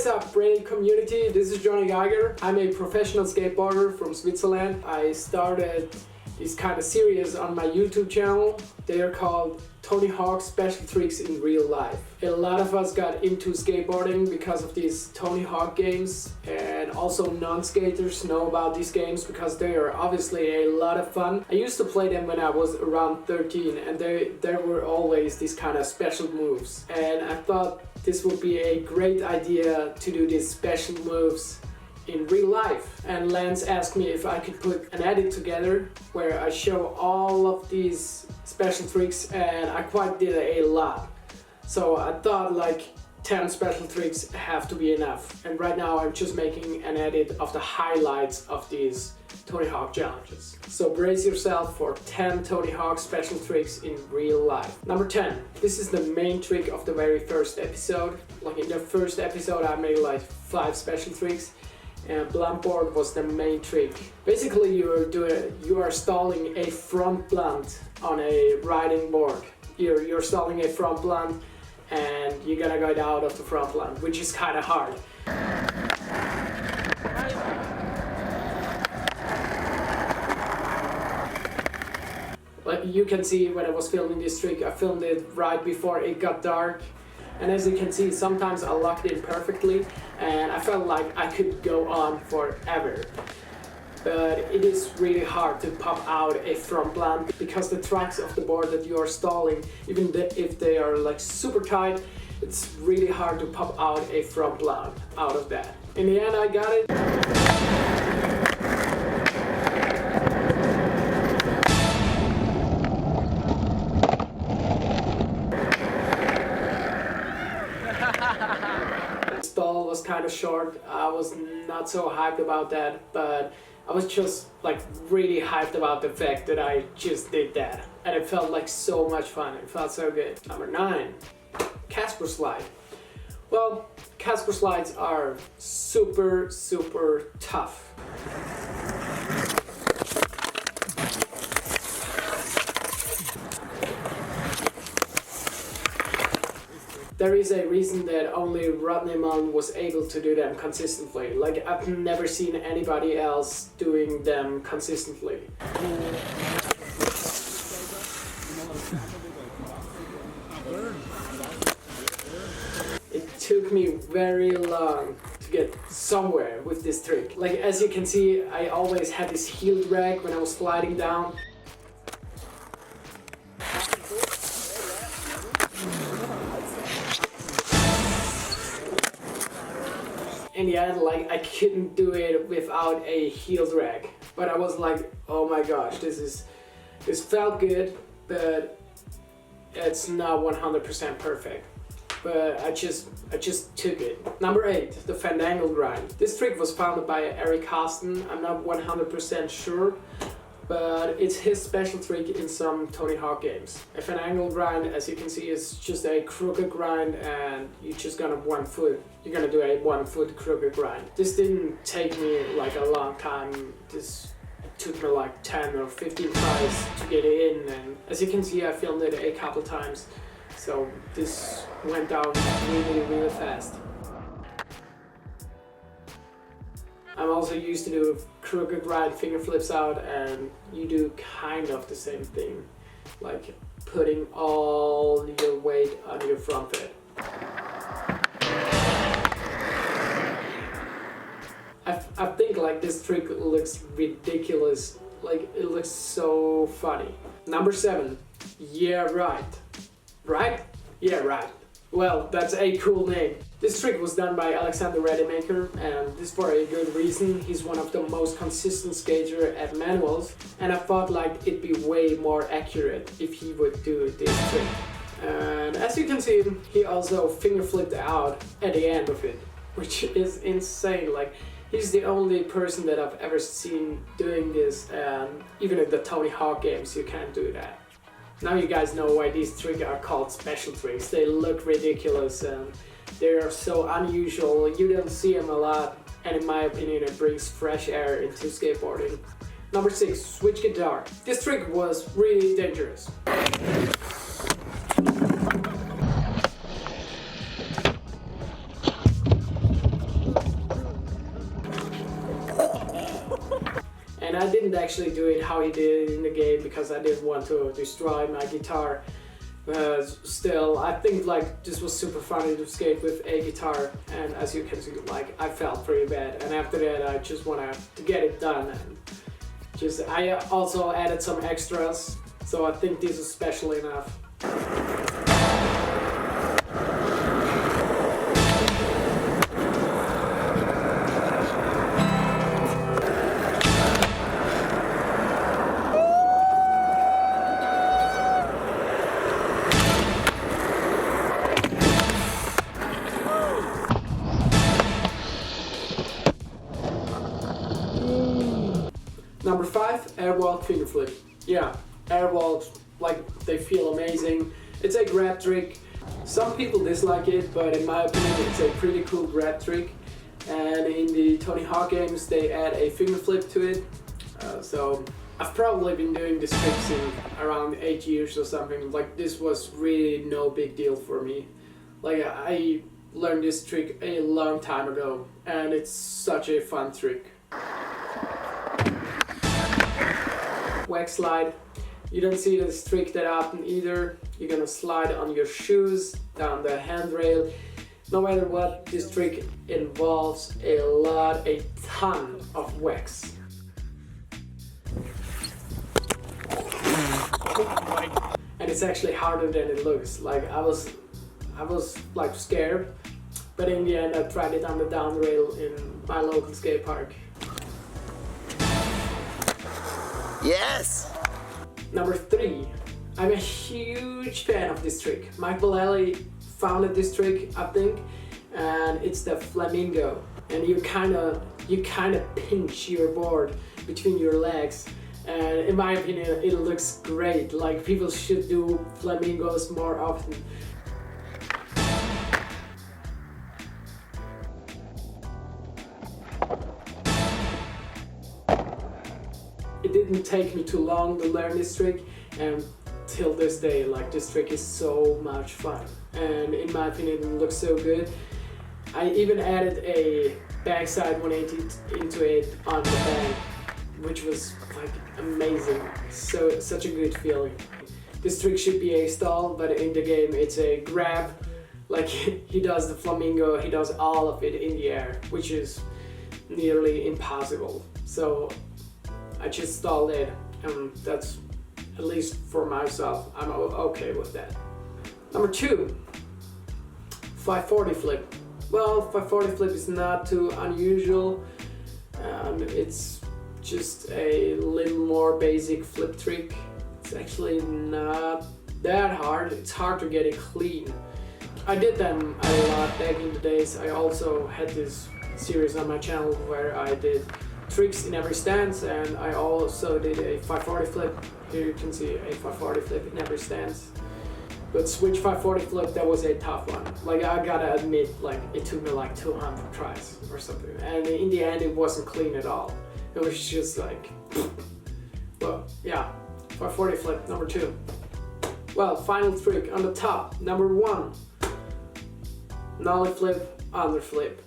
is up, Brain community? This is Johnny Geiger. I'm a professional skateboarder from Switzerland. I started this kind of series on my YouTube channel. They are called Tony Hawk's Special Tricks in Real Life. A lot of us got into skateboarding because of these Tony Hawk games, and also non-skaters know about these games because they are obviously a lot of fun. I used to play them when I was around 13, and there were always these kind of special moves, and I thought this would be a great idea to do these special moves in real life. And Lance asked me if I could put an edit together where I show all of these special tricks, and I quite did a lot. So I thought like 10 special tricks have to be enough. And right now I'm just making an edit of the highlights of these Tony Hawk challenges. So brace yourself for 10 Tony Hawk special tricks in real life. Number 10. This is the main trick of the very first episode. Like in the first episode I made like 5 special tricks, and Bloodborne was the main trick. Basically you are stalling a front blunt on a riding board. You're stalling a front blunt and you're gonna go out of the front blunt, which is kind of hard. Like you can see when I was filming this trick, I filmed it right before it got dark. And as you can see, sometimes I locked in perfectly and I felt like I could go on forever. But it is really hard to pop out a front blunt because the tracks of the board that you are stalling, even if they are like super tight, it's really hard to pop out a front blunt out of that. In the end I got it. The stall was kind of short. I was not so hyped about that, but I was just like really hyped about the fact that I just did that. And it felt like so much fun. It felt so good. Number 9. Casper Slide. Well, Casper Slides are super tough. There is a reason that only Rodneyman was able to do them consistently. Like, I've never seen anybody else doing them consistently. It took me very long to get somewhere with this trick. Like, as you can see, I always had this heel drag when I was sliding down. In the end, like, I couldn't do it without a heel drag. But I was like, oh my gosh, this felt good, but it's not 100% perfect. But I just took it. Number 8, the Flamingo grind. This trick was founded by Eric Carsten. I'm not 100% sure, but it's his special trick in some Tony Hawk games. A Flamingo grind, as you can see, is just a crooked grind, and you're just gonna You're gonna do a 1 foot crooked grind. This didn't take me like a long time. This took me like 10 or 15 tries to get it in, and as you can see, I filmed it a couple times. So this went down really fast. I'm also used to do crooked grind finger flips out, and you do kind of the same thing, like putting all your weight on your front foot. I think like this trick looks ridiculous, like it looks so funny. Number 7, yeah right. Right? Yeah right. Well, that's a cool name. This trick was done by Alexander Rademacher, and this for a good reason. He's one of the most consistent skater at manuals, and I thought like it'd be way more accurate if he would do this trick. And as you can see, he also finger flipped out at the end of it, which is insane. Like, he's the only person that I've ever seen doing this, and even in the Tony Hawk games you can't do that. Now you guys know why these tricks are called special tricks. They look ridiculous and they are so unusual. You don't see them a lot, and in my opinion it brings fresh air into skateboarding. Number 6, switch guitar. This trick was really dangerous. And I didn't actually do it how he did it in the game because I didn't want to destroy my guitar. But still, I think like this was super funny to skate with a guitar, and as you can see, like I felt pretty bad. And after that, I just wanted to get it done, and I also added some extras, so I think this is special enough. Number 5, airwall finger flip. Yeah, airwalls, like, they feel amazing. It's a grab trick. Some people dislike it, but in my opinion it's a pretty cool grab trick. And in the Tony Hawk games they add a finger flip to it. So I've probably been doing this trick since around 8 years or something. Like, this was really no big deal for me. Like, I learned this trick a long time ago, and it's such a fun trick. Wax slide. You don't see this trick that often either. You're gonna slide on your shoes, down the handrail. No matter what, this trick involves a ton of wax. And it's actually harder than it looks. Like, I was like scared, but in the end I tried it on the down rail in my local skate park. Yes! Number 3, I'm a huge fan of this trick. Mike Vallely founded this trick, I think, and it's the Flamingo. And you kind of pinch your board between your legs, and in my opinion it looks great. Like, people should do flamingos more often. It didn't take me too long to learn this trick, and till this day, like, this trick is so much fun, and in my opinion it looks so good. I even added a backside 180 into it on the bank, which was like amazing. So such a good feeling. This trick should be a stall, but in the game it's a grab. Like, he does the flamingo, he does all of it in the air, which is nearly impossible. So I just stalled it, and that's, at least for myself, I'm okay with that. Number 2, 540 flip. Well, 540 flip is not too unusual. It's just a little more basic flip trick. It's actually not that hard. It's hard to get it clean. I did them a lot back in the days. I also had this series on my channel where I did tricks in every stance, and I also did a 540 flip. Here you can see a 540 flip in every stance. But switch 540 flip, that was a tough one. Like, I gotta admit, like, it took me like 200 tries or something. And in the end it wasn't clean at all. It was just like, well, yeah, 540 flip, number 2. Well, final trick on the top, number 1. Nollie flip, under flip.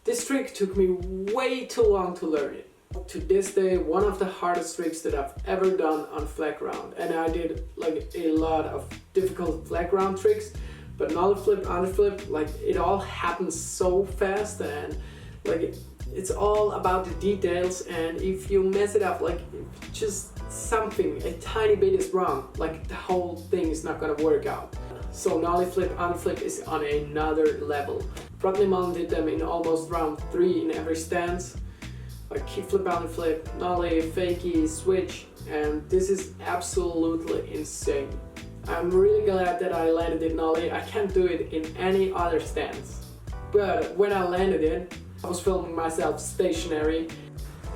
This trick took me way too long to learn it. To this day, one of the hardest tricks that I've ever done on flat ground. And I did like a lot of difficult flat ground tricks, but nollie flip, under flip, like, it all happens so fast, and like, it's all about the details, and if you mess it up, like, just something, a tiny bit is wrong, like, the whole thing is not gonna work out. So nollie flip, under flip is on another level. Bloodborne did them in almost round 3 in every stance. Like, kick flip, under flip, nollie, fakie, switch, and this is absolutely insane. I'm really glad that I landed it nollie. I can't do it in any other stance. But when I landed it, I was filming myself stationary,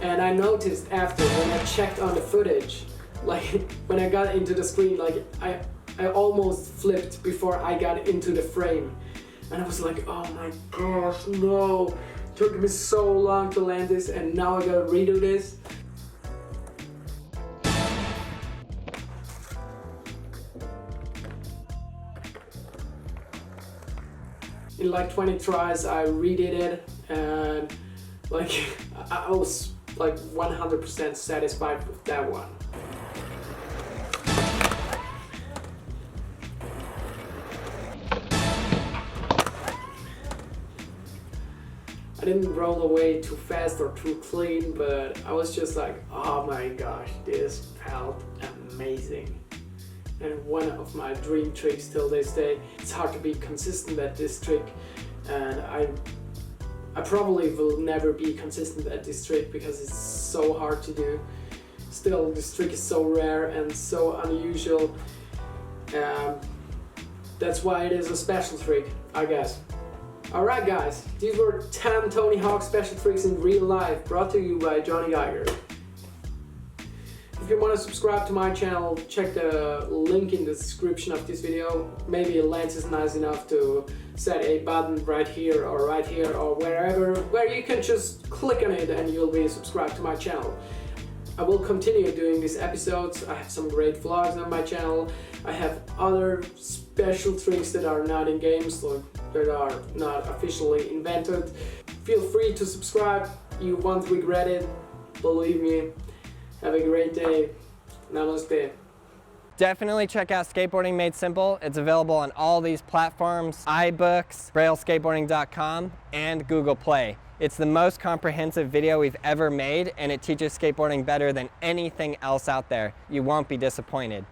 and I noticed after, when I checked on the footage, like, when I got into the screen, like, I almost flipped before I got into the frame. And I was like, oh my gosh, no. It took me so long to land this, and now I gotta redo this. In like 20 tries I redid it, and like, I was like 100% satisfied with that one. I didn't roll away too fast or too clean, but I was just like, oh my gosh, this felt amazing. And one of my dream tricks till this day. It's hard to be consistent at this trick, and I probably will never be consistent at this trick because it's so hard to do. Still, this trick is so rare and so unusual. That's why it is a special trick, I guess. Alright guys, these were 10 Tony Hawk special tricks in real life, brought to you by Johnny Geiger. If you want to subscribe to my channel, check the link in the description of this video. Maybe a lens is nice enough to set a button right here or wherever, where you can just click on it and you'll be subscribed to my channel. I will continue doing these episodes. I have some great vlogs on my channel. I have other special tricks that are not in games, like that are not officially invented. Feel free to subscribe. You won't regret it. Believe me. Have a great day. Namaste. Definitely check out Skateboarding Made Simple. It's available on all these platforms, iBooks, BrailleSkateboarding.com, and Google Play. It's the most comprehensive video we've ever made, and it teaches skateboarding better than anything else out there. You won't be disappointed.